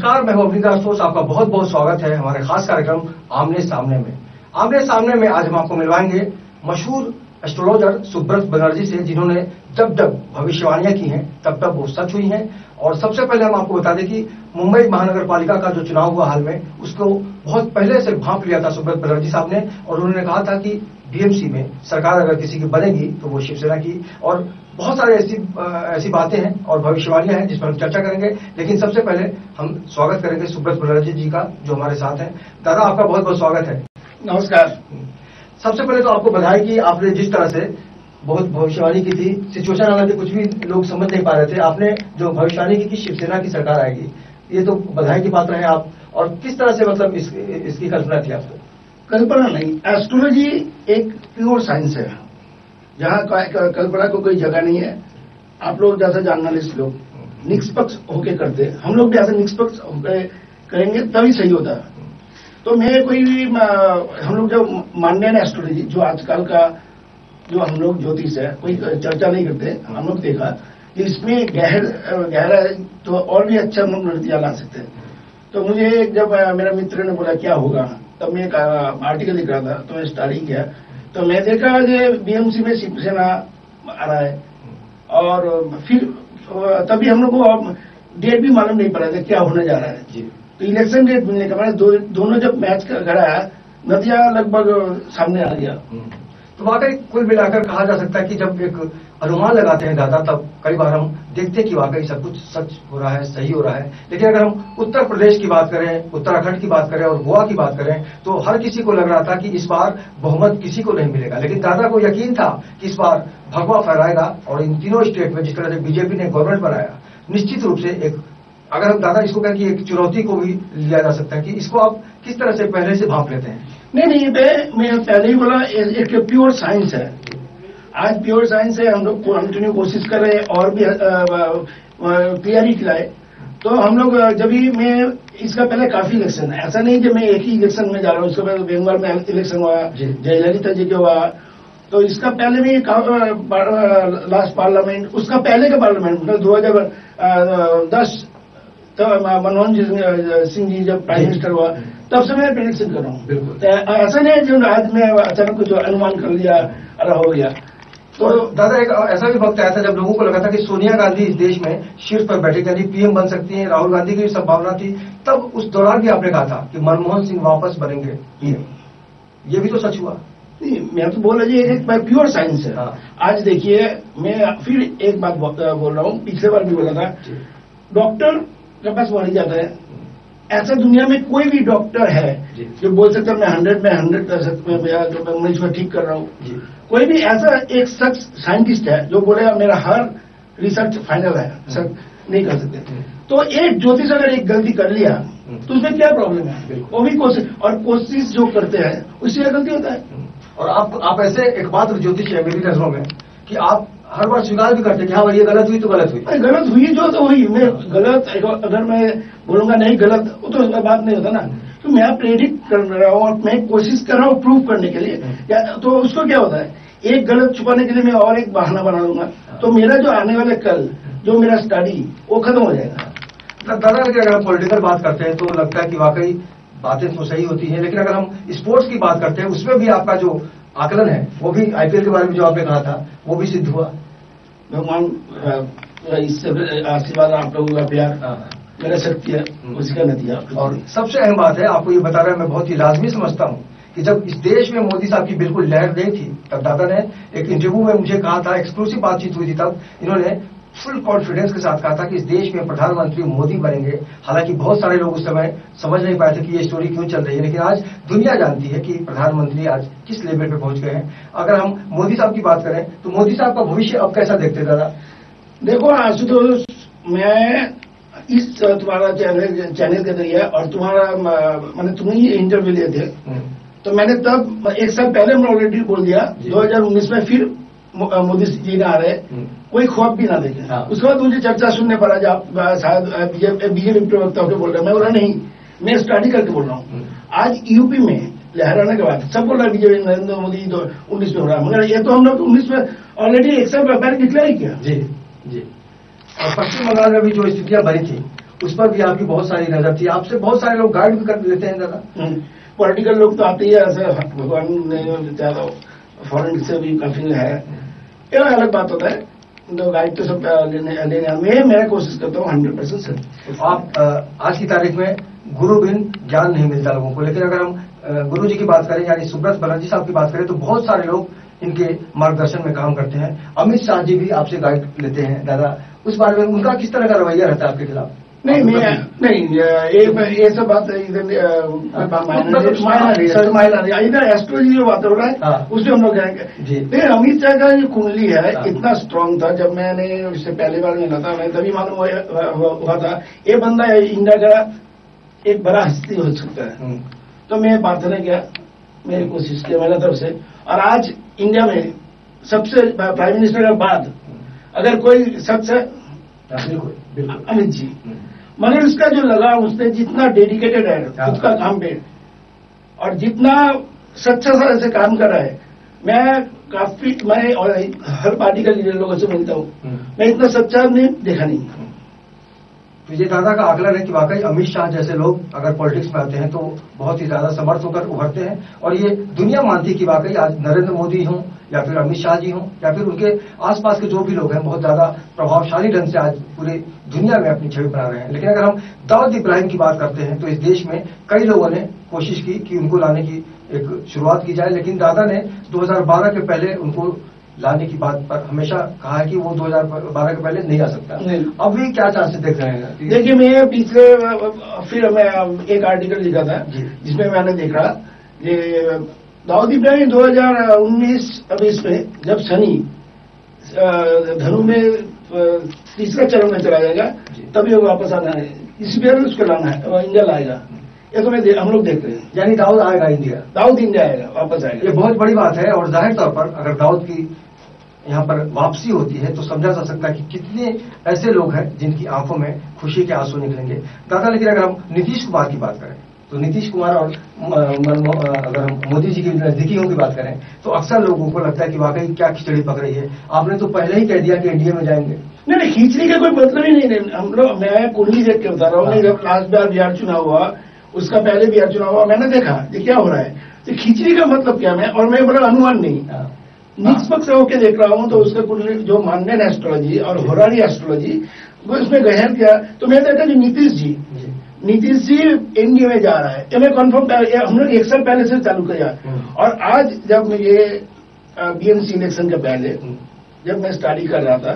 नमस्कार, मैं हूं अफ्रीका अफसोस। आपका बहुत बहुत स्वागत है हमारे खास कार्यक्रम आमने सामने में। आमने सामने में आज हम आपको मिलवाएंगे मशहूर एस्ट्रोलॉजर सुब्रत बनर्जी से, जिन्होंने जब जब भविष्यवाणियां की हैं तब तब वो सच हुई हैं। और सबसे पहले हम आपको बता दें कि मुंबई महानगर पालिका का जो चुनाव हुआ हाल में, उसको बहुत पहले से भांप लिया था सुब्रत बनर्जी साहब ने, और उन्होंने कहा था कि बीएमसी में सरकार अगर किसी की बनेगी तो वो शिवसेना की। और बहुत सारे ऐसी बातें हैं और भविष्यवाणियां हैं जिस पर हम चर्चा करेंगे। लेकिन सबसे पहले हम स्वागत करेंगे सुब्रत बनर्जी जी का, जो हमारे साथ हैं। दादा, आपका बहुत बहुत स्वागत है। नमस्कार। सबसे पहले तो आपको बधाई कि आपने जिस तरह से बहुत भविष्यवाणी की थी, सिचुएशन हालांकि कुछ भी लोग समझ नहीं पा रहे थे, आपने जो भविष्यवाणी की कि शिवसेना की सरकार आएगी, ये तो बधाई की पात्र है आप। और किस तरह से मतलब इसकी कल्पना थी आपको? कल्पना नहीं, एस्ट्रोलॉजी एक प्योर साइंस है जहाँ कल्पना को कोई जगह नहीं है। आप लोग जैसे जर्नलिस्ट लोग निष्पक्ष होके करते, हम लोग भी ऐसे निष्पक्ष होकर करेंगे तभी सही होता है। तो मैं कोई भी हम लोग जो मानने हैं एस्ट्रोलॉजी, जो आजकल का जो हम लोग ज्योतिष है, कोई चर्चा नहीं करते। हम लोग देखा कि इसमें गहरा तो और भी अच्छा हम लोग नतीजा ला सकते हैं। तो मुझे जब मेरा मित्र ने बोला क्या होगा, तब मैं एक आर्टिकल लिख रहा था, तो मैं स्टडी किया, तो मैं देखा कि बीएमसी में शिवसेना आ रहा है। और फिर तभी हम लोग को डेट भी मालूम नहीं पड़ा था क्या होने जा रहा है। तो इलेक्शन डेट मिलने के बाद दोनों जब मैच कराया, नतीजा लगभग सामने आ गया। तो वाकई कुल मिलाकर कहा जा सकता है कि जब एक अनुमान लगाते हैं दादा, तब कई बार हम देखते हैं कि वाकई सब कुछ सच हो रहा है, सही हो रहा है। लेकिन अगर हम उत्तर प्रदेश की बात करें, उत्तराखंड की बात करें और गोवा की बात करें, तो हर किसी को लग रहा था कि इस बार बहुमत किसी को नहीं मिलेगा। लेकिन दादा को यकीन था कि इस बार भगवा फहराएगा। और इन तीनों स्टेट में जिस तरह से बीजेपी ने गवर्नमेंट बनाया, निश्चित रूप से एक, अगर हम दादा इसको कहें कि एक चुनौती को भी लिया जा सकता है, कि इसको आप किस तरह से पहले से भांप लेते हैं? नहीं, मैं पहले ही बोला, एक प्योर साइंस है। आज प्योर साइंस है, हम लोग कंटिन्यू कोशिश कर रहे हैं और भी क्लियरिटी लाए। तो हम लोग जब भी मैं इसका पहले काफी इलेक्शन है, ऐसा नहीं कि मैं एक ही इलेक्शन में जा रहा हूँ। इसके बाद बंगाल में इलेक्शन हुआ, जयललिता जी के हुआ, तो इसका पहले भी लास्ट पार्लियामेंट, उसका पहले का पार्लियामेंट मतलब 2010 तो मनमोहन सिंह जी जब प्राइम मिनिस्टर हुआ, तब से मैं प्रेडिक्शन कर रहा हूँ। बिल्कुल ऐसा नहीं जो आज मैं अचानक कुछ अनुमान कर लिया और हो गया। तो दादा, एक ऐसा भी वक्त आया था जब लोगों को लगा था कि सोनिया गांधी इस देश में शीर्ष पर बैठे, यानी पीएम बन सकती हैं, राहुल गांधी की भी संभावना थी। तब उस दौरान भी आपने कहा था कि मनमोहन सिंह वापस बनेंगे पीएम। ये भी तो सच हुआ। नहीं, मैं तो बोल रहा जी, एक प्योर साइंस है। आज देखिए, मैं फिर एक बात बोल रहा हूँ, पिछले बार भी बोला था, डॉक्टर के पास बढ़ जाता है। ऐसा दुनिया में कोई भी डॉक्टर है जो बोल सकता है मैं 100% मैं मरीज को ठीक कर रहा हूँ। कोई भी ऐसा एक शख्स साइंटिस्ट है जो बोलेगा मेरा हर रिसर्च फाइनल है, सर नहीं कर सकते। तो एक ज्योतिष अगर एक गलती कर लिया तो उसमें क्या प्रॉब्लम है? वो भी कोशिश जो करते हैं उससे गलती होता है। और आप ऐसे एकमात्र ज्योतिष है मेरी नजरों में कि आप हर बार स्वीकार भी करते हैं कि हाँ भाई ये गलत हुई तो गलत हुई। गलत हुई जो तो हुई, मैं गलत अगर मैं बोलूंगा नहीं गलत, वो तो बात नहीं होता ना। तो मैं प्रेडिक्ट कर रहा हूँ और मैं कोशिश कर रहा हूँ प्रूव करने के लिए। तो उसको क्या होता है, एक गलत छुपाने के लिए मैं और एक बहाना बना दूंगा, तो मेरा जो आने वाले कल जो मेरा स्टडी वो खत्म हो जाएगा। दादा, अगर हम पॉलिटिकल बात करते हैं तो लगता है कि वाकई बातें तो सही होती हैं, लेकिन अगर हम स्पोर्ट्स की बात करते हैं, उसमें भी आपका जो आकलन है, वो भी आईपीएल के बारे में जो आपने कहा था वो भी सिद्ध हुआ। भगवान इससे आशीर्वाद, आप लोगों का प्यार, मेरा शक्ति है, उसी का नतीजा। और सबसे अहम बात है, आपको ये बता रहा है, मैं बहुत ही लाजमी समझता हूँ कि जब इस देश में मोदी साहब की बिल्कुल लहर नहीं थी, तब दादा ने एक इंटरव्यू में मुझे कहा था, एक्सक्लूसिव बातचीत हुई थी, तब इन्होंने फुल कॉन्फिडेंस के साथ कहा था कि इस देश में प्रधानमंत्री मोदी बनेंगे। हालांकि बहुत सारे लोग उस समय समझ नहीं पाए थे कि ये स्टोरी क्यों चल रही है, लेकिन आज दुनिया जानती है कि प्रधानमंत्री आज किस लेवल पे पहुंच गए हैं। अगर हम मोदी साहब की बात करें तो मोदी साहब का भविष्य अब कैसा देखते दादा? देखो आशुतोष, मैं इस तुम्हारा चैनल के जरिए और तुम्हारा मैंने तुम्हें ही इंटरव्यू लिए थे, तो मैंने तब एक साल पहले मैं ऑलरेडी बोल दिया 2019 में फिर मोदी जी ने आ रहे, कोई ख्वाब भी ना देखे। उसके बाद मुझे चर्चा सुनने पड़ा जब आप शायद बीजेपी प्रवक्ता होकर बोल रहे, मैं बोला नहीं, मैं स्टडी करके बोल रहा हूँ। आज यूपी में लहराने के बाद सब बोल रहा है बीजेपी नरेंद्र मोदी 19 में हो रहा है, मगर ये तो हम लोग 19 में ऑलरेडी एक साल पहले डिक्लेयर ही किया। जी। और पश्चिम बंगाल में भी जो स्थितियां बनी थी उस पर भी आपकी बहुत सारी नजर थी, आपसे बहुत सारे लोग गाइड भी कर लेते हैं दादा। पॉलिटिकल लोग तो आते ही है, ऐसे भगवान ने ज्यादा फॉरेन से भी काफी है, ये अलग बात होता है। तो गाइड तो सब लेने मैं कोशिश करता हूँ 100% सर। आप आज की तारीख में गुरु बिन ज्ञान नहीं मिलता लोगों को, लेकिन अगर हम गुरु जी की बात करें यानी सुब्रत बनर्जी साहब की बात करें तो बहुत सारे लोग इनके मार्गदर्शन में काम करते हैं। अमित शाह जी भी आपसे गाइड लेते हैं दादा, उस बारे में उनका किस तरह का रवैया रहता है आपके खिलाफ? नहीं नहीं, ये सब बात इधर इधर एस्ट्रोलॉजी जो बात हो रहा है उसमें हम लोग जाएंगे। नहीं, अमित शाह का जो कुंडली है इतना स्ट्रांग था, जब मैंने इससे पहले बार मिला था मैं तभी मालूम हुआ था ये बंदा इंडिया का एक बड़ा हस्ती हो सकता है। तो मैं प्रार्थना किया, मेरी कोशिश की मेरी तरफ से, और आज इंडिया में सबसे प्राइम मिनिस्टर के बाद अगर कोई शख्स है अमित जी, मगर उसका जो लगा, उसने जितना डेडिकेटेड है खुद का काम पे और जितना सच्चा से काम कर रहा है, मैं काफी मैं और हर पार्टी का लीडर लोगों से मिलता हूँ, मैं इतना सच्चा नहीं देखा नहीं। तो ये दादा का आकलन है कि वाकई अमित शाह जैसे लोग अगर पॉलिटिक्स में आते हैं तो बहुत ही ज्यादा समर्थ होकर उभरते हैं, और ये दुनिया मानती है कि वाकई आज नरेंद्र मोदी हों या फिर अमित शाह जी हों या फिर उनके आसपास के जो भी लोग हैं बहुत ज्यादा प्रभावशाली ढंग से आज पूरे दुनिया में अपनी छवि बना रहे हैं। लेकिन अगर हम दाऊद इब्राहिम की बात करते हैं तो इस देश में कई लोगों ने कोशिश की कि उनको लाने की एक शुरुआत की जाए, लेकिन दादा ने 2012 के पहले उनको लाने की बात पर हमेशा कहा है कि वो 2012 के पहले नहीं आ सकता। अभी क्या चांसेस देख रहे हैं? देखिए, मैं पिछले फिर मैं एक आर्टिकल लिखा था जिसमें मैंने देखा ये दाऊद इब्राहिम 2019 में जब शनि धनु में तीसरा चरण में चला जाएगा तभी वो वापस आना है, इस बार उसको लाना है, वो इंडिया लाएगा। ये तो हम लोग देख रहे हैं, यानी दाऊद आएगा इंडिया, दाऊद इंडिया आएगा, वापस आएगा। ये बहुत बड़ी बात है, और जाहिर तौर पर अगर दाऊद की यहाँ पर वापसी होती है तो समझा जा सकता है कि कितने ऐसे लोग हैं जिनकी आंखों में खुशी के आंसू निकलेंगे दादा। लेकिन अगर हम नीतीश कुमार की बात करें तो नीतीश कुमार और अगर हम मोदी जी की नजदीकियों की बात करें तो अक्सर लोगों को लगता है कि वाकई क्या खिचड़ी पक रही है। आपने तो पहले ही कह दिया कि एनडीए में जाएंगे। नहीं, खींचने का कोई मतलब ही नहीं। हम लोग, मैं कुंडली देख के बता रहा हूँ, जब लास्ट बार बिहार चुनाव हुआ, उसका पहले बिहार चुनाव हुआ, मैंने देखा ये क्या हो रहा है। तो खींचने का मतलब क्या, मैं बड़ा अनुमान नहीं, निष्पक्ष होकर देख रहा हूँ। तो उसका कुंडली जो मानदेन एस्ट्रोलॉजी और होरारी एस्ट्रोलॉजी वो इसमें गहन किया, तो मैं देखा कि नीतीश जी एनडीए में जा रहा है, ये मैं कन्फर्म, हम लोग 1 साल पहले से चालू किया। और आज जब ये बीएमसी इलेक्शन के पहले जब मैं स्टडी कर रहा था,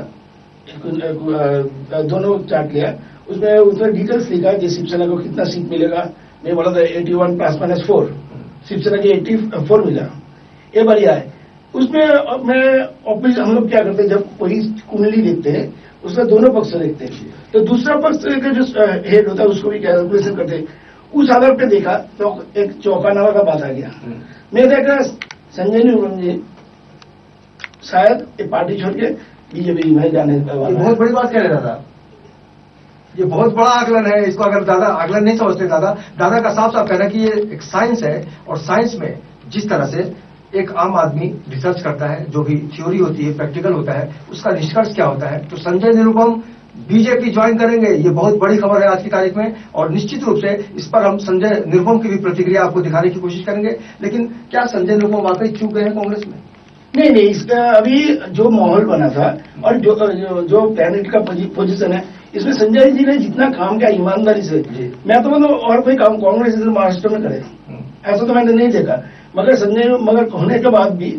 दोनों चार्ट लिया, उसमें डिटेल्स लिखा कि शिवसेना को कितना सीट मिलेगा। मैं बोला था 81 +- 4, शिवसेना की 84 मिला, ये बढ़िया है। उसमें मैं हम लोग क्या करते हैं, जब कोई कुंडली देखते हैं उसका दोनों पक्ष देखते हैं, तो दूसरा पक्ष का जो हेड होता है उसको भी कैलकुलेशन करते हैं। उस आधार पर देखा तो एक चौंकाने का बात आ गया। मैं देखा संजय निरुपम जी शायद ये पार्टी छोड़ के बीजेपी में जाने वाला। बहुत बड़ी बात कह रहे दादा, ये बहुत बड़ा आकलन है। इसको अगर दादा आकलन नहीं समझते, दादा का साफ साफ कहना कि ये एक साइंस है, और साइंस में जिस तरह से एक आम आदमी रिसर्च करता है, जो भी थ्योरी होती है, प्रैक्टिकल होता है, उसका निष्कर्ष क्या होता है। तो संजय निरुपम बीजेपी ज्वाइन करेंगे, ये बहुत बड़ी खबर है आज की तारीख में, और निश्चित रूप से इस पर हम संजय निरुपम की भी प्रतिक्रिया आपको दिखाने की कोशिश करेंगे। लेकिन क्या संजय निरुपम वाकई चूक गए हैं कांग्रेस में? नहीं, इसका अभी जो माहौल बना था और जो प्लैनेट का पोजीशन है, इसमें संजय जी ने जितना काम किया ईमानदारी से, मैं तो मतलब और कोई काम कांग्रेस महाराष्ट्र में करे ऐसा तो मैंने नहीं देखा। मगर होने के बाद भी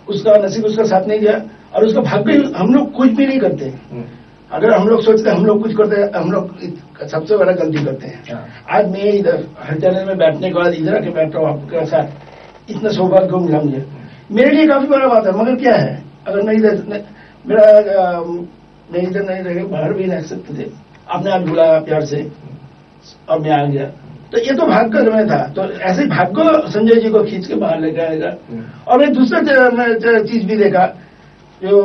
उसका नसीब उसका साथ नहीं दिया, और उसका भाग्य। हम लोग कुछ भी नहीं करते, अगर हम लोग सोचते हम लोग कुछ करते हैं, हम लोग सबसे बड़ा गलती करते हैं। आज मैं इधर हर चैनल में बैठने के बाद इधर आके बैठ रहा हूँ आपके साथ, इतना सौभाग्य मिला मुझे, मेरे लिए काफी बड़ा बात है। मगर क्या है, अगर मैं इधर नहीं रहे, बाहर भी नहीं सकते थे, आपने आज बुलाया प्यार से और मैं आ गया, तो ये तो भाग्य में था। तो ऐसे भाग्य संजय जी को खींच के बाहर लेकर आएगा। और मैं दूसरा चीज भी देखा, जो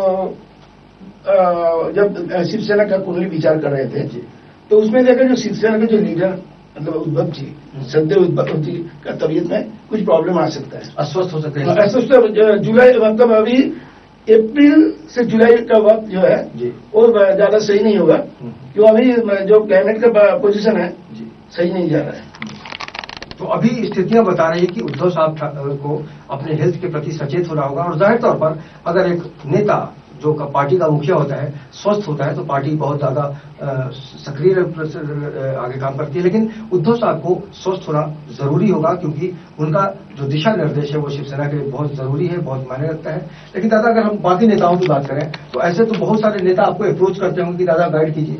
जब शिवसेना का कुंडली विचार कर रहे थे, तो उसमें देखा जो शिवसेना के जो लीडर मतलब उद्धव जी, सदैव उद्धव जी का तबीयत में कुछ प्रॉब्लम आ सकता है, अस्वस्थ हो सकते हैं। अस्वस्थ जुलाई मतलब अभी अप्रैल से जुलाई का वक्त जो है वो ज्यादा सही नहीं होगा, क्यों अभी जो कैबिनेट का पोजीशन है सही नहीं जा रहा है। तो अभी स्थितियां बता रही है कि उद्धव साहब को अपने हेल्थ के प्रति सचेत होना होगा, और जाहिर तौर पर अगर एक नेता जो पार्टी का मुखिया होता है स्वस्थ होता है तो पार्टी बहुत ज्यादा सक्रिय आगे काम करती है। लेकिन उद्धव साहब को स्वस्थ होना जरूरी होगा, क्योंकि उनका जो दिशा निर्देश है वो शिवसेना के लिए बहुत जरूरी है, बहुत मायने रखता है। लेकिन दादा, अगर हम बाकी नेताओं की बात करें तो ऐसे तो बहुत सारे नेता आपको अप्रोच करते होंगे कि दादा गाइड कीजिए,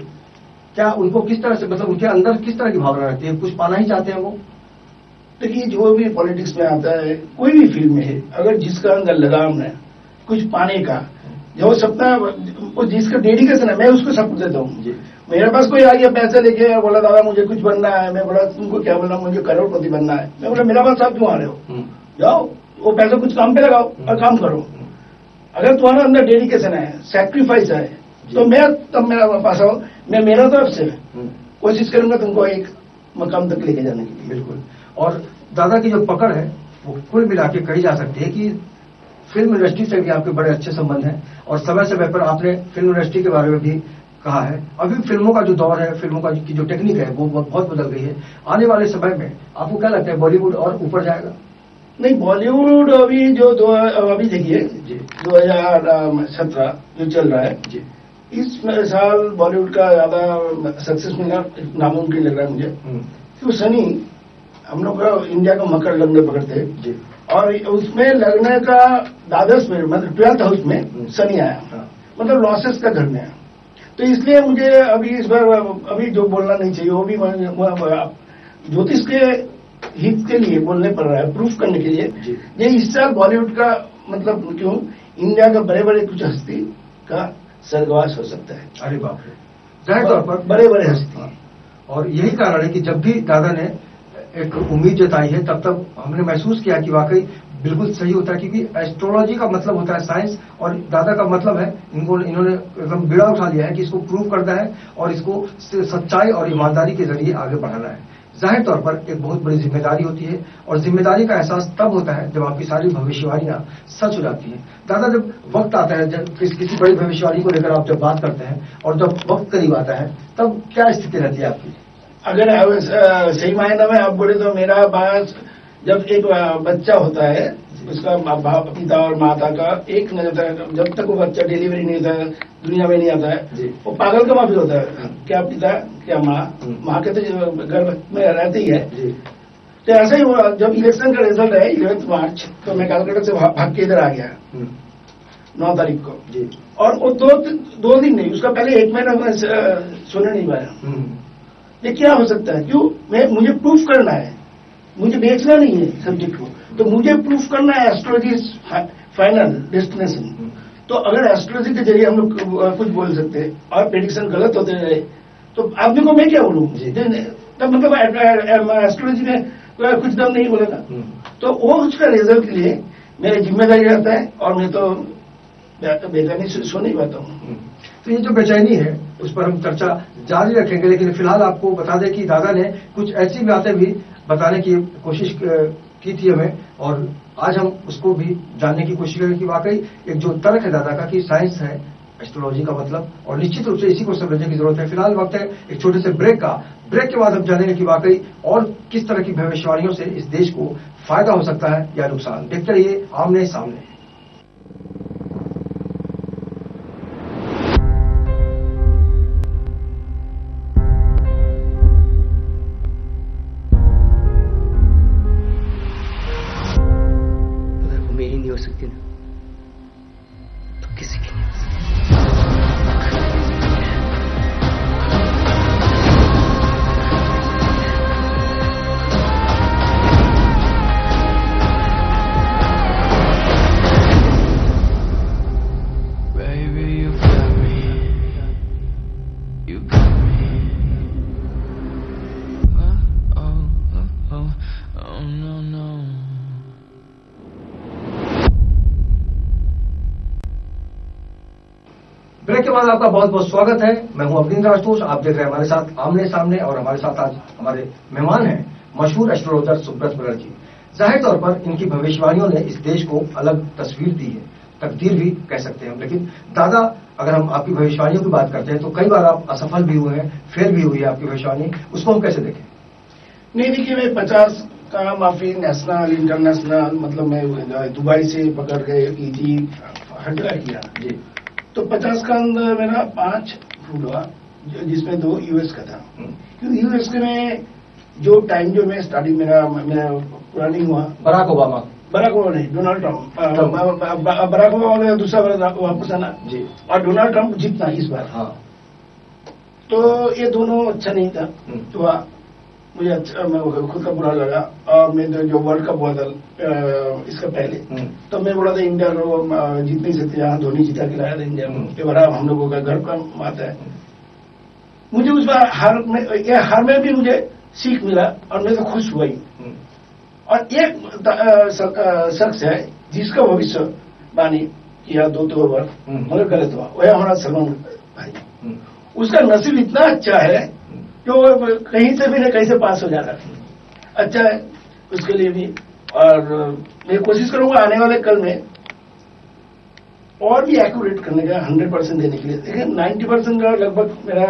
क्या उनको किस तरह से, मतलब उनके अंदर किस तरह की भावना रहती है, कुछ पाना ही चाहते हैं वो? देखिए, जो भी पॉलिटिक्स में आता है, कोई भी फील्ड में है, अगर जिसका अंदर लगाम है कुछ पाने का, जो सपना, वो जिसका डेडिकेशन है, मैं उसको सब देता हूँ। मेरे पास कोई आ गया पैसे लेके बोला दादा मुझे कुछ बनना है, मैं बोला तुमको क्या बोलना, मुझे करोड़पति बनना है, मैं बोला मेरा पास आप क्यों आ रहे हो, जाओ वो पैसा कुछ काम पे लगाओ और काम करो। अगर तुम्हारा अंदर डेडिकेशन है, सैक्रिफाइस है, तो मैं तब मेरा पास आओ, मैं मेरा तरफ से कोशिश करूंगा तुमको एक मकाम तक लेके जाने के लिए। बिल्कुल। और दादा की जो पकड़ है वो कुल मिला के कही जा सकती है कि फिल्म इंडस्ट्री से भी आपके बड़े अच्छे संबंध हैं, और समय समय पर आपने फिल्म इंडस्ट्री के बारे में भी कहा है। अभी फिल्मों का जो दौर है, फिल्मों का की जो टेक्निक है वो बहुत बदल गई है। आने वाले समय में आपको क्या लगता है, बॉलीवुड और ऊपर जाएगा? नहीं, बॉलीवुड अभी जो अभी देखिए 2017 जो चल रहा है, इस साल बॉलीवुड का ज्यादा सक्सेस मिलना नामुमकिन लग रहा है मुझे। क्यों, सनी हम लोग इंडिया का मकर लगने पकड़ते, और उसमें लगने का द्वादश में, मतलब 12th हाउस में सनी आया, मतलब लॉसेस का घर में आया। तो इसलिए मुझे अभी इस बार अभी जो बोलना नहीं चाहिए वो भी ज्योतिष के हित के लिए बोलने पड़ रहा है, प्रूफ करने के लिए। ये इस साल बॉलीवुड का मतलब क्यों इंडिया का बड़े बड़े कुछ हस्ती का स्वर्गवास हो सकता है। अरे बाप रे, जाहिर तौर पर बड़े बड़े हस्ती। और यही कारण है कि जब भी दादा ने एक उम्मीद जताई है तब तक हमने महसूस किया कि वाकई बिल्कुल सही होता है, क्योंकि एस्ट्रोलॉजी का मतलब होता है साइंस, और दादा का मतलब है इन्होंने एकदम बीड़ा उठा लिया है कि इसको प्रूव करना है और इसको सच्चाई और ईमानदारी के जरिए आगे बढ़ाना है। जाहिर तौर पर एक बहुत बड़ी जिम्मेदारी होती है, और जिम्मेदारी का एहसास तब होता है जब आपकी सारी भविष्यवाणियां सच हो जाती हैं। दादा, जब वक्त आता है, जब किसी बड़ी भविष्यवाणी को लेकर आप जब बात करते हैं और जब वक्त करीब आता है, तब क्या स्थिति रहती है आपकी? अगर सही मायने में आप बोले तो मेरा पास जब एक बच्चा होता है, उसका पिता और माता का एक नजर, जब तक वो बच्चा डिलीवरी नहीं होता है, दुनिया में नहीं आता है, वो पागल का माफी होता है। क्या पिता क्या माँ के तो घर में रहते ही है। तो ऐसा ही हुआ, जब इलेक्शन का रिजल्ट है 11 मार्च, तो मैं कलकत्ता से भाग के इधर आ गया 9 तारीख को, और वो दो दिन नहीं, उसका पहले 1 महीना सुनने नहीं पाया। ये क्या हो सकता है? क्यों? मुझे प्रूफ करना है, मुझे बेचना नहीं है सब्जेक्ट को, तो मुझे प्रूफ करना है एस्ट्रोलॉजी फाइनल डेस्टिनेशन। तो अगर एस्ट्रोलॉजी के जरिए हम लोग कुछ बोल सकते हैं और प्रेडिक्शन गलत होते रहे, तो आदमी को मैं क्या बोलूँ? तब मतलब एस्ट्रोलॉजी में कुछ दम नहीं बोलेगा। तो वो उसका रिजल्ट के लिए मेरी जिम्मेदारी रहता है, और मैं तो बेचैनी सो नहीं पाता हूँ। तो ये जो बेचैनी है उस पर हम चर्चा जारी रखेंगे, लेकिन फिलहाल आपको बता दें कि दादा ने कुछ ऐसी बातें भी बताने की कोशिश की थी हमें, और आज हम उसको भी जानने की कोशिश करेंगे कि वाकई एक जो तर्क है दादा का कि साइंस है एस्ट्रोलॉजी का मतलब, और निश्चित रूप से इसी को समझने की जरूरत है। फिलहाल वक्त है एक छोटे से ब्रेक का। ब्रेक के बाद हम जानेंगे कि वाकई और किस तरह की भविष्यवाणियों से इस देश को फायदा हो सकता है या नुकसान। देखते रहिए आमने सामने। हो सकती ना, तो किसी की नहीं हो सकती। Baby, you got me. You got me. Oh, no, no. Break के बाद आपका बहुत बहुत स्वागत है। मैं हूं अवनींद्र राजपूत, आप देख रहे हैं हमारे साथ आमने सामने, और हमारे साथ आज हमारे मेहमान हैं मशहूर एस्ट्रोलॉजर सुब्रत बनर्जी। जाहिर तौर पर इनकी भविष्यवाणियों ने इस देश को अलग तस्वीर दी है। तकदीर भी कह सकते हैं हम। लेकिन दादा, अगर हम आपकी भविष्यवाणियों की बात करते हैं तो कई बार आप असफल भी हुए हैं, फेल भी हुई है आपकी भविष्यवाणी, उसको हम कैसे देखें? नहीं, देखिए मैं 50 का माफी नेशनल इंटरनेशनल, मतलब मैं दुबई से पकड़ के ईजी हर जगह किया जी। तो 50 का अंदर मेरा 5 फूड हुआ, जिसमें 2 यूएस का था। क्योंकि यूएस के में जो टाइम जो मैं स्टडी मेरा पूरा नहीं हुआ। बराक ओबामा नहीं, डोनाल्ड ट्रम्प। बराक ओबामा दूसरा बार वापस आना जी, और डोनाल्ड ट्रम्प जीतना इस बार। हाँ। तो ये दोनों अच्छा नहीं था। तो मुझे अच्छा, मैं खुद का बुरा लगा। और मैं जो वर्ल्ड कप हुआ था इसका पहले, तो मैं बोला था इंडिया को जीत नहीं सकती, यहाँ धोनी जीता के लाया था इंडिया को, ये बड़ा हम लोगों का गर्व का बात है। मुझे उस बार हार में भी मुझे सीख मिला और मैं तो खुश हुआ ही। और एक शख्स है जिसका भविष्य बानी किया 2 ओवर मगर गलत हुआ, वह हमारा सलमान भाई। उसका नसीब इतना अच्छा है जो कहीं से भी नहीं कहीं से पास हो जा रहा है। अच्छा है उसके लिए भी। और मैं कोशिश करूंगा आने वाले कल में और भी एक्यूरेट करने का, 100% देने के लिए। देखिए 90% का लगभग मेरा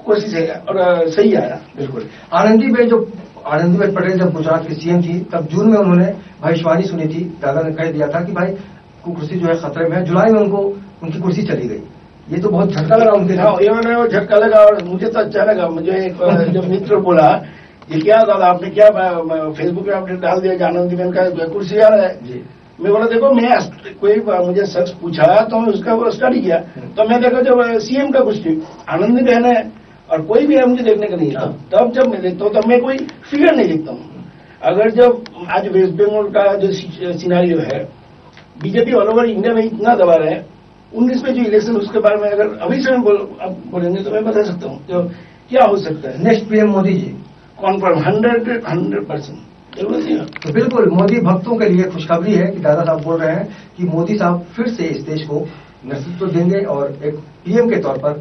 कोशिश है और सही आया। बिल्कुल। आनंदीबेन पटेल जब गुजरात की सीएम थी तब जून में उन्होंने भविष्यवाणी सुनी थी। दादा ने कह दिया था कि भाई कुर्सी जो है खतरे में है। जुलाई में उनकी कुर्सी चली गई। ये तो बहुत झटका लगा उनके लिए। हाँ, ये मैंने झटका लगा और मुझे तो अच्छा लगा। मुझे एक जब मित्र बोला ये क्या दादा आपने क्या फेसबुक पे आपने डाल दिया आनंदीबेन का कुर्सी आ रहा है जी। मैं बोला देखो मैं कोई मुझे शख्स पूछा तो मैं उसका स्टडी किया, तो मैं देखा जब सीएम का कुर्सी आनंदीबेन है और कोई भी है मुझे देखने का नहीं था। तब जब मैं देखता हूँ तब मैं कोई फिगर नहीं देखता हूँ। अगर जब आज वेस्ट बंगाल का जो सिनारियो है, बीजेपी ऑल ओवर इंडिया में इतना दबा रहे हैं, 19 में जो इलेक्शन उसके बारे में अगर अभी से बोलेंगे तो मैं बता सकता हूँ जो क्या हो सकता है। Next PM Modi ji confirm 100%। तो बिल्कुल मोदी भक्तों के लिए खुशखबरी है कि दादा साहब बोल रहे हैं कि मोदी साहब फिर से इस देश को नेतृत्व देंगे और एक पीएम के तौर पर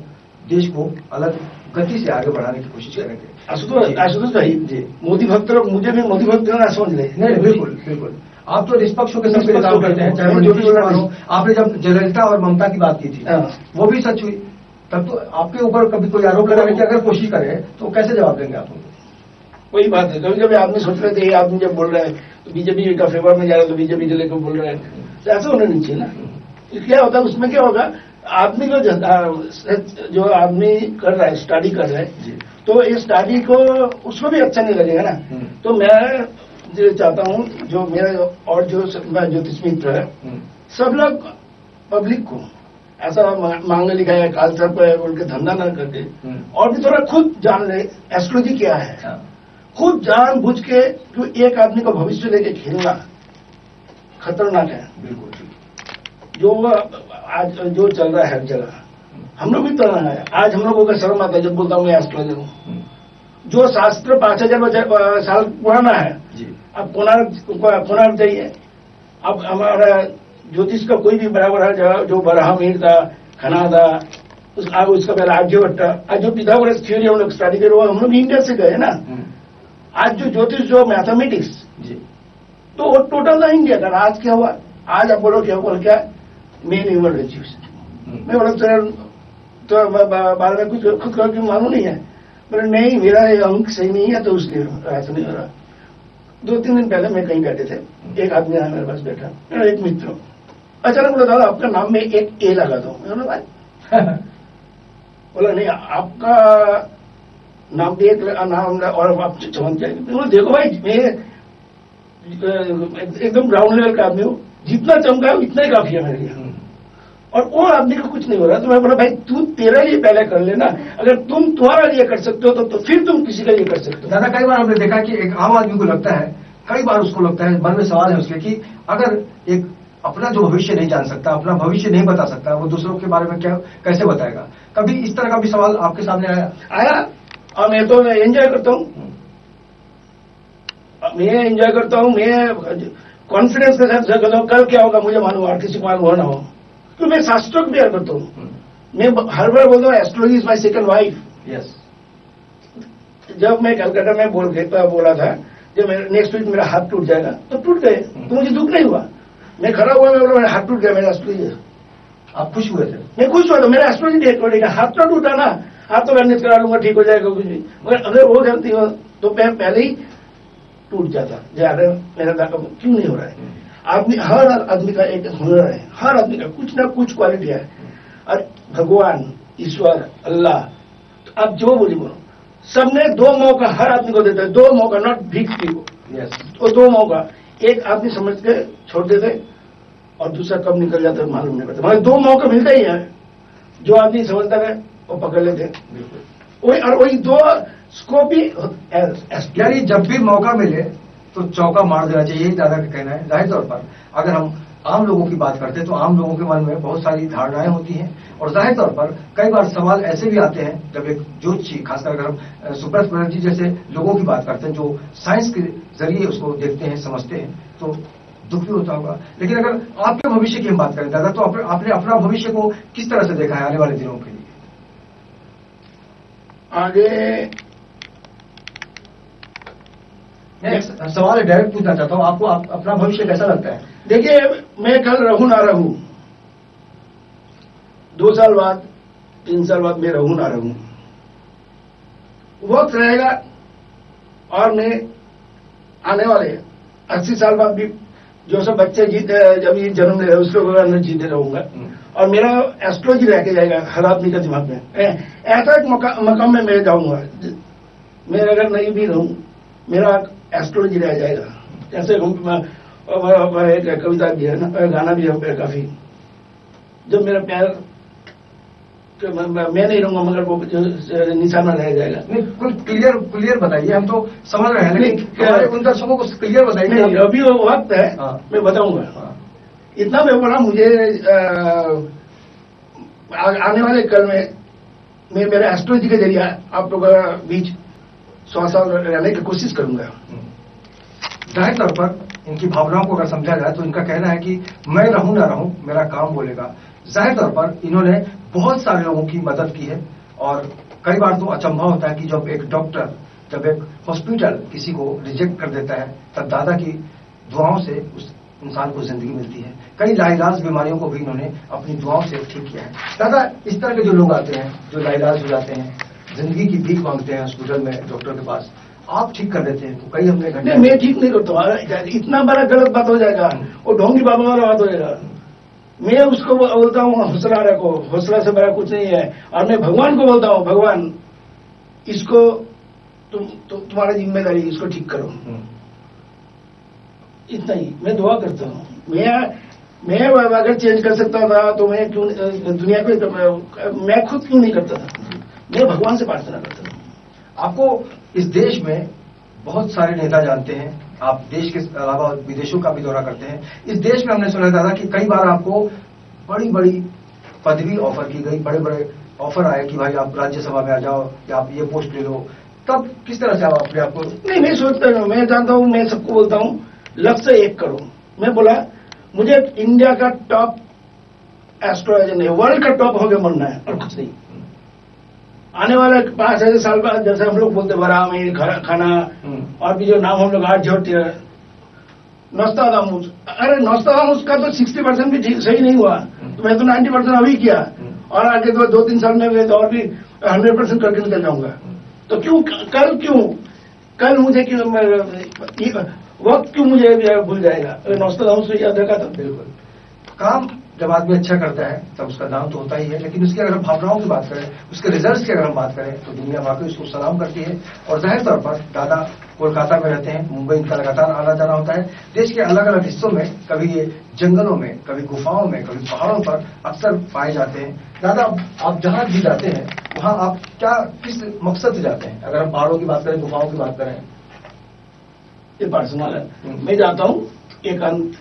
देश को अलग गति से आगे बढ़ाने की कोशिश करेंगे। आशुतोष भाई जी, मोदी भक्त लोग मुझे भी मोदी भक्त समझ रहे। नहीं, बिल्कुल बिल्कुल। आप तो निष्पक्ष होकर सबके लिए काम करते हैं, चाहे वो नीतीश कुमार हो। आपने जब जयललिता और ममता की बात की थी वो भी सच हुई। तब तो आपके ऊपर कभी कोई आरोप लगाने की अगर कोशिश करे तो कैसे जवाब देंगे आप? वही बात है। कभी कभी आदमी सोच रहे थे ये आदमी जब बोल रहे हैं तो बीजेपी का फेवर में जा रहा है तो बीजेपी के लेकर बोल रहे हैं, तो ऐसा होना नहीं चाहिए ना। क्या होता है उसमें, क्या होगा आदमी को जो आदमी कर रहा है स्टडी कर रहा है तो इस स्टडी को उसको भी अच्छा नहीं लगेगा ना। तो मैं जो चाहता हूँ जो मेरा और जो ज्योतिष मित्र है सब लोग पब्लिक को ऐसा मांग लिखा है कालसर पर बोल के धंधा न करके और भी थोड़ा खुद जान ले एस्ट्रोलॉजी क्या है, खुद जान बुझ के जो एक आदमी का भविष्य लेके खेलना खतरनाक है। बिल्कुल जो आज जो चल रहा है हर जगह हम लोग भी चल रहा है। आज हम लोगों का शर्म आता है जब बोलता हूँ मैं एस्ट्रोलॉजर हूँ। जो शास्त्र 5000 साल पुराना है अब कोणार्क चाहिए। अब हमारा ज्योतिष का कोई भी बराबर है जो बराहमीर था खना था उसका पहले आर्यभट्ट, आज जो पिथागोरस थ्योरी हम लोग स्टडी कर हम लोग इंडिया से गए ना। आज जो ज्योतिष जो मैथमेटिक्स तो वो टोटल था इंडिया का। आज क्या हुआ, आज आप बोलो क्या बोल क्या मेन ह्यूमन रिच्यूज मैं बोला तो बारे में कुछ खुद करके मालूम नहीं है। बोले नहीं मेरा अंक सही नहीं है तो उसलिए ऐसा नहीं हो रहा। 2-3 दिन पहले मैं कहीं बैठे थे, एक आदमी आया मेरे पास बैठा, मेरा एक मित्र अचानक बोला दादा आपका नाम में एक ए लगा दो। मैं बोला भाई बोला नहीं आपका नाम भी एक नाम और आप चमक जाएंगे। देखो भाई मैं एकदम ग्राउंड लेवल का आदमी हूँ, जितना चमका उतना ही काफी है मेरे लिए और वो आदमी को कुछ नहीं हो रहा। तो मैं बोला भाई तू तेरे लिए पहले कर लेना, अगर तुम तुम्हारा लिए कर सकते हो तो फिर तुम किसी का लिए कर सकते हो। दादा कई बार हमने देखा कि एक आम आदमी को लगता है, कई बार उसको लगता है, मन में सवाल है उसके कि अगर एक अपना जो भविष्य नहीं जान सकता, अपना भविष्य नहीं बता सकता, वो दूसरों के बारे में क्या कैसे बताएगा? कभी इस तरह का भी सवाल आपके सामने आया? और मैं तो एंजॉय करता हूँ, मैं एंजॉय करता हूँ, मैं कॉन्फिडेंस के साथ कहता हूँ कल क्या होगा मुझे मालूम और किसी को मालूम हो ना हो। तो मैं शास्त्रों को प्यार करता हूँ। मैं हर बार बोलता हूँ astrology is my second wife. Yes. जब मैं कलकत्ता में बोला था जब नेक्स्ट वीक मेरा हाथ टूट जाएगा तो टूट गए तो मुझे दुख नहीं हुआ। मैं खड़ा हुआ, मैं बोला मेरा हाथ टूट गया, मेरा एस्ट्रोलॉजी है। आप खुश हुए थे? मैं खुश हुआ था, मेरा एस्ट्रोलॉजी देख पड़ेगा, हाथ तो टूटा ना, हाथ तो वर्णित करा लूंगा, ठीक हो जाएगा कुछ नहीं। मगर अगर वो गलती हो तो मैं पहले ही टूट जाता, मेरा क्यों नहीं हो रहा है। आदमी, हर आदमी का एक हुनर है, हर आदमी का कुछ ना कुछ क्वालिटी है। और भगवान, ईश्वर, अल्लाह, तो आप जो बोलो, सबने 2 मौका हर आदमी को देते हैं, 2 मौका, नॉट बिग पीपल। यस, वो 2 मौका, एक आदमी समझ के छोड़ देते और दूसरा कब निकल जाता है मालूम नहीं पड़ता। मगर 2 मौका मिलता ही है, जो आदमी समझता है वो पकड़ लेते हैं। बिल्कुल। वही, और वही 2 स्कोप ही, यानी जब भी मौका मिले तो चौका मार देना चाहिए, यही दादा का कहना है। जाहिर तौर पर अगर हम आम लोगों की बात करते हैं तो आम लोगों के मन में बहुत सारी धारणाएं होती हैं, और जाहिर तौर पर कई बार सवाल ऐसे भी आते हैं जब एक ज्योतिषी, खासकर अगर हम सुब्रत बनर्जी जैसे लोगों की बात करते हैं जो साइंस के जरिए उसको देखते हैं, समझते हैं, तो दुख भी होता होगा। लेकिन अगर आपके भविष्य की हम बात करें दादा, तो आपने अपना भविष्य को किस तरह से देखा है आने वाले दिनों के लिए? आगे मैं सवाल डायरेक्ट पूछना चाहता हूं, आपको अपना भविष्य कैसा लगता है? देखिए, मैं कल रहूं ना रहूं, 2 साल बाद, 3 साल बाद मैं रहूं ना रहूं, वक्त रहेगा। और मैं आने वाले 80 साल बाद भी जो सब बच्चे जीते, जब ये जन्म ले रहे उसके अंदर जीते रहूंगा, और मेरा एस्ट्रोलॉजी रह के जाएगा हर आदमी का दिमाग में। ऐसा एक मकाम में मैं जाऊंगा, मैं अगर नहीं भी रहूं, मेरा एस्ट्रोलॉजी रह जाएगा। जैसे एक कविता भी है ना, गाना भी है काफी, जब मेरा प्यार, मैं नहीं रहूंगा मगर वो निशाना रह जाएगा। नहीं, कुछ क्लियर बताइए, हम तो समझ रहे हैं, लेकिन हमारे उन दर्शकों को क्लियर बताइए। नहीं, अभी वो वक्त है, मैं बताऊंगा। इतना मैं बोला, मुझे आने वाले कल में मैं मेरे एस्ट्रोलॉजी के जरिए आप लोगों का बीच 100 साल रहने की कोशिश करूंगा। जाहिर तौर पर इनकी भावनाओं को अगर समझा जाए तो इनका कहना है कि मैं रहूं ना रहूं, मेरा काम बोलेगा। जाहिर तौर पर इन्होंने बहुत सारे लोगों की मदद की है, और कई बार तो अचंभा होता है कि जब एक डॉक्टर, जब एक हॉस्पिटल किसी को रिजेक्ट कर देता है, तब दादा की दुआओं से उस इंसान को जिंदगी मिलती है। कई लाइलाज बीमारियों को भी इन्होंने अपनी दुआओं से ठीक किया है। दादा, इस तरह के जो लोग आते हैं, जो लाइलाज हो जाते हैं, जिंदगी की भीख मांगते हैं हॉस्पिटल में, डॉक्टर के पास, आप ठीक कर देते हैं, तो कई हमने घंटे। मैं ठीक नहीं करता, इतना बड़ा गलत बात हो जाएगा, वो ढोंगी बाबा वाला बात हो जाएगा। मैं उसको बोलता हूँ हौसला रखो, हौसला से बड़ा कुछ नहीं है। और मैं भगवान को बोलता हूँ, भगवान इसको तुम्हारी जिम्मेदारी, इसको ठीक करो। इतना ही मैं दुआ करता हूँ। मैं अगर चेंज कर सकता था तो मैं क्यों दुनिया को, मैं खुद क्यों नहीं करता था? मैं भगवान से प्रार्थना करता था। आपको इस देश में बहुत सारे नेता जानते हैं, आप देश के अलावा विदेशों का भी दौरा करते हैं। इस देश में हमने सुना दादा कि कई बार आपको बड़ी बड़ी पदवी ऑफर की गई, बड़े बड़े ऑफर आए कि भाई आप राज्यसभा में आ जाओ या आप ये पोस्ट ले लो, तब किस तरह से आप अपने आप को? नहीं, मैं सोचता हूँ, मैं जानता हूँ, मैं सबको बोलता हूँ लक्ष्य 1 करो। मैं बोला मुझे इंडिया का टॉप एस्ट्रोलॉजर नहीं, वर्ल्ड का टॉप होकर बनना है और कुछ नहीं। आने वाले 5 साल बाद जैसे हम लोग बोलते बरामी खाना और भी जो नाम हम लोग आज जोड़ते हैं, नोस्ट्राडामस, अरे नोस्ट्राडामस का तो 60% भी ठीक सही नहीं हुआ, तो मैं तो 90% अभी किया, और आगे तो 2-3 साल में तो और भी 100% करके निकल जाऊंगा। तो क्यों कल मुझे क्यों वक्त क्यों मुझे भूल जाएगा? नोस्ट्राडामस से याद रखा था। बिल्कुल, काम जब आदमी अच्छा करता है तब उसका दाम तो होता ही है, लेकिन उसकी अगर हम भावनाओं की बात करें, उसके रिजल्ट्स की अगर हम बात करें, तो दुनिया वाकई उसको सलाम करती है। और जाहिर तौर पर दादा कोलकाता में रहते हैं, मुंबई इनका लगातार आना जाना होता है। देश के अलग अलग हिस्सों में, कभी ये जंगलों में, कभी गुफाओं में, कभी पहाड़ों पर अक्सर पाए जाते हैं। दादा, आप जहां भी जाते हैं वहां आप किस मकसद से जाते हैं? अगर हम पहाड़ों की बात करें, गुफाओं की बात करें। ये पर्सनल है। मैं जाता हूँ एकांत,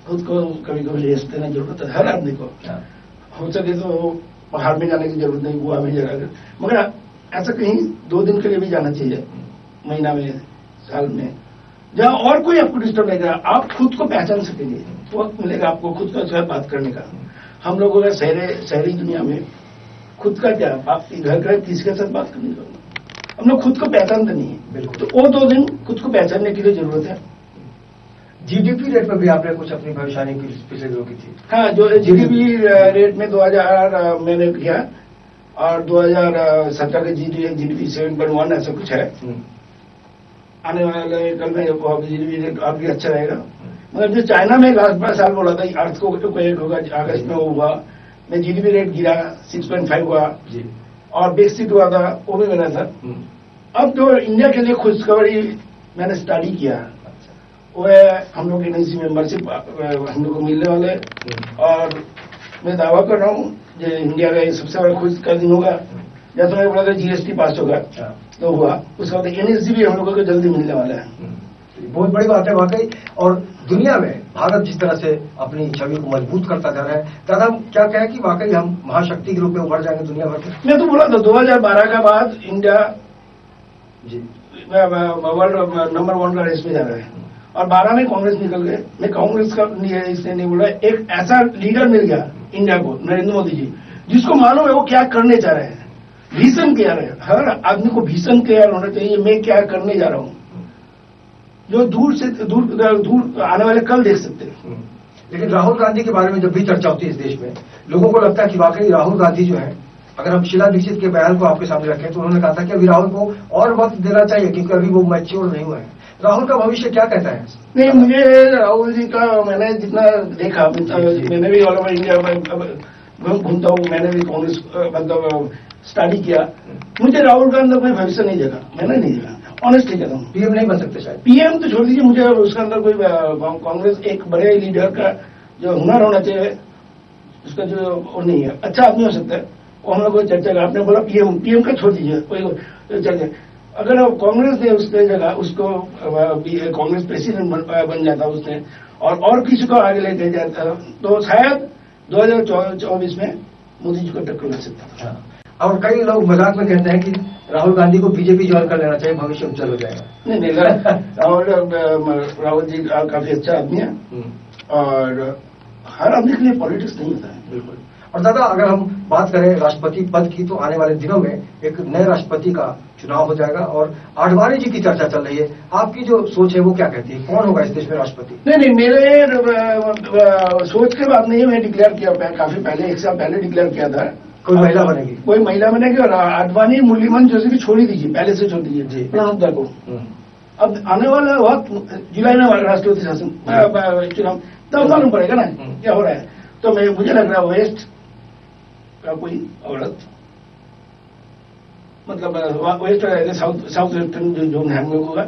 खुद को कभी कभी रेस्ट देना जरूरत है हर आदमी को। हो सके तो पहाड़ में जाने की जरूरत नहीं, गोवा में जाकर, मगर ऐसा कहीं 2 दिन के लिए भी जाना चाहिए, महीना में, साल में, जहां और कोई आपको डिस्टर्ब नहीं करेगा, आप खुद को पहचान सकेंगे, वक्त मिलेगा आपको खुद का साथ बात करने का। हम लोगों का शहरी दुनिया में खुद का क्या, आप घर का किसके साथ बात करने का, हम लोग खुद को पहचानते नहीं है। बिल्कुल, तो वो 2 दिन खुद को पहचानने के लिए जरूरत है। जीडीपी रेट पर भी आपने कुछ अपनी भविष्यवाणी की पिछले दिनों की थी। हाँ, जो जीडीपी रेट में 2000 मैंने किया और 2017 का जीडीपी 7.1 ऐसा कुछ है। आने वाले कल में जीडीपी रेट और भी अच्छा रहेगा। मगर जो चाइना में लास्ट साल बोला था अर्थ को एक होगा, अगस्त में वो हुआ, में जीडीपी रेट गिरा 6.5 हुआ और ब्रेक्सिट हुआ था, वो भी बना था। अब जो इंडिया के लिए खुशखबरी मैंने स्टडी किया वो है हम लोग एनएससी मेंबरशिप हम लोग को मिलने वाले, और मैं दावा कर रहा हूँ जो इंडिया का सबसे बड़ा खुश का दिन होगा। जैसे मैं बोला था जीएसटी पास होगा तो हुआ, उसके बाद एनएससी भी हम लोगों को जल्दी मिलने वाला है। बहुत बड़ी बात है वाकई। और दुनिया में भारत जिस तरह से अपनी छवि को मजबूत करता जा रहा है, दादा हम क्या कहें कि वाकई हम महाशक्ति के रूप में उभर जाएंगे दुनिया भर में। मैं तो बोला था 2012 का बाद इंडिया जी वर्ल्ड नंबर 1 का रेस में जा रहा है, और 12 में कांग्रेस निकल गए। मैं कांग्रेस का इसलिए नहीं बोला, एक ऐसा लीडर मिल गया इंडिया को, नरेंद्र मोदी जी, जिसको मालूम है वो क्या करने जा रहे हैं, विजन क्या रहे हैं। हर आदमी को विजन क्लियर होना चाहिए, मैं क्या करने जा रहा हूं, जो दूर से दूर आने वाले कल देख सकते हैं। लेकिन राहुल गांधी के बारे में जब भी चर्चा होती है इस देश में, लोगों को लगता है कि वाकई राहुल गांधी जो है, अगर हम शीला दीक्षित के बयान को आपके सामने रखें तो उन्होंने कहा था कि अभी राहुल को और वक्त देना चाहिए क्योंकि अभी वो मैच्योर नहीं हुए हैं। राहुल का भविष्य क्या कहता है? नहीं, मुझे राहुल जी का मैंने जितना देखा, मैंने भी ऑल ओवर इंडिया में घूमता हूँ, मैंने भी कांग्रेस मतलब स्टडी किया, मुझे राहुल का अंदर कोई भविष्य नहीं देखा, मैंने नहीं देखा, ऑनेस्टली कहता हूँ। पीएम नहीं बन सकते शायद। पीएम तो छोड़ दीजिए, मुझे उसके अंदर कोई कांग्रेस एक बड़े लीडर का जो हुनर होना चाहिए, उसका जो वो नहीं है, अच्छा आदमी हो सकता है, वो हम लोग कोई चर्चा का। आपने बोला पीएम का छोड़ दीजिए, कोई चर्चा। अगर कांग्रेस ने उसके जगह उसको कांग्रेस प्रेसिडेंट बन जाता उसने, और किसी को आगे लेके जाता, तो शायद 2024 में मोदी जी को टक्कर लग सकता था। और कई लोग मजाक में कहते हैं कि राहुल गांधी को बीजेपी ज्वाइन कर लेना चाहिए, भविष्य उज्जवल हो जाएगा। नहीं, राहुल जी काफी अच्छा आदमी है, और हर आदमी के लिए पॉलिटिक्स नहीं होता है। बिल्कुल। और दादा अगर हम बात करें राष्ट्रपति पद की, तो आने वाले दिनों में एक नए राष्ट्रपति का चुनाव हो जाएगा और आडवाणी जी की चर्चा चल रही है। आपकी जो सोच है वो क्या कहती है, कौन होगा इस देश में राष्ट्रपति? नहीं, मेरे सोच के बात नहीं है, मैं डिक्लेयर किया काफी पहले, 1 साल पहले डिक्लेयर किया था। कोई महिला बनेगी? कोई महिला बनेगी, और आडवाणी मुरलीमन जोशी भी छोड़ ही दीजिए, पहले से छोड़ दीजिए प्रणब दा को। अब आने वाला वक्त जुलाई में राष्ट्रपति शासन चुनाव, तब मालूम पड़ेगा ना क्या हो रहा है। तो मुझे लग रहा है वेस्ट का कोई औरत, मतलब वेस्ट साउथ वेस्टर्न जोन है हम लोगों का,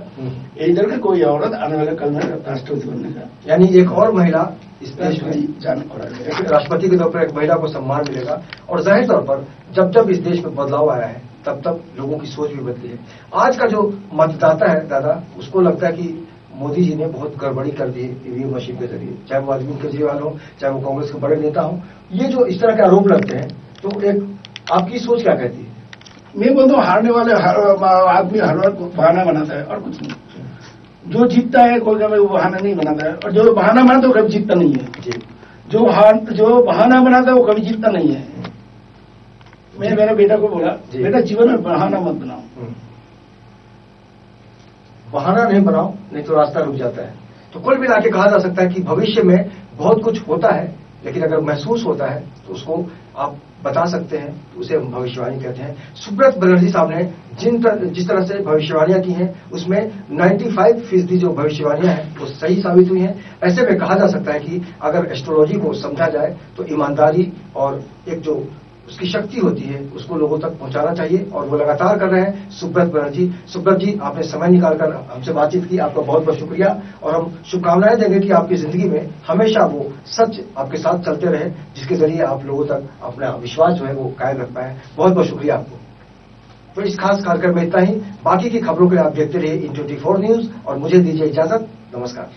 इधर का कोई औरत आने वाले कल में राष्ट्रपति बनने का, यानी एक और महिला इस देश में जाने पड़ा। राष्ट्रपति के तौर पर एक महिला को सम्मान मिलेगा। और जाहिर तौर पर जब जब इस देश में बदलाव आया है तब तब लोगों की सोच भी बदली है। आज का जो मतदाता है दादा, उसको लगता है कि मोदी जी ने बहुत गड़बड़ी कर दी ईवीएम मशीन के जरिए, चाहे वो अरविंद केजरीवाल हो, चाहे वो कांग्रेस के बड़े नेता हो। ये जो इस तरह के आरोप लगते हैं, तो एक आपकी सोच क्या कहती है? मैं बोलता हूँ हारने वाले आदमी हर वक्त बहाना बनाता है और कुछ नहीं। जो जीतता है कोई कभी वो बहाना नहीं बनाता है, और जो बहाना बनाता है वो कभी जीतता नहीं है। जो बहाना बनाता है वो कभी जीतता नहीं है। मैं मेरे बेटा को बोला, बेटा जीवन में बहाना मत बनाओ, बहाना नहीं बनाओ, नहीं तो रास्ता रुक जाता है। तो कुल मिला के कहा जा सकता है कि भविष्य में बहुत कुछ होता है, लेकिन अगर महसूस होता है तो उसको आप बता सकते हैं, तो उसे हम भविष्यवाणी कहते हैं। सुब्रत बनर्जी साहब ने जिस तरह से भविष्यवाणियां की हैं, उसमें 95% जो भविष्यवाणियां हैं वो सही साबित हुई हैं। ऐसे में कहा जा सकता है कि अगर एस्ट्रोलॉजी को समझा जाए तो ईमानदारी और एक जो उसकी शक्ति होती है उसको लोगों तक पहुंचाना चाहिए, और वो लगातार कर रहे हैं सुब्रत बनर्जी। सुब्रत जी, आपने समय निकालकर हमसे बातचीत की, आपका बहुत बहुत शुक्रिया, और हम शुभकामनाएं देंगे कि आपकी जिंदगी में हमेशा वो सच आपके साथ चलते रहे, जिसके जरिए आप लोगों तक अपना विश्वास जो है वो कायम रख पाए। बहुत बहुत शुक्रिया आपको। तो इस खास कार्यक्रम में इतना ही। बाकी की खबरों के लिए आप देखते रहिए इन 24 न्यूज, और मुझे दीजिए इजाजत। नमस्कार।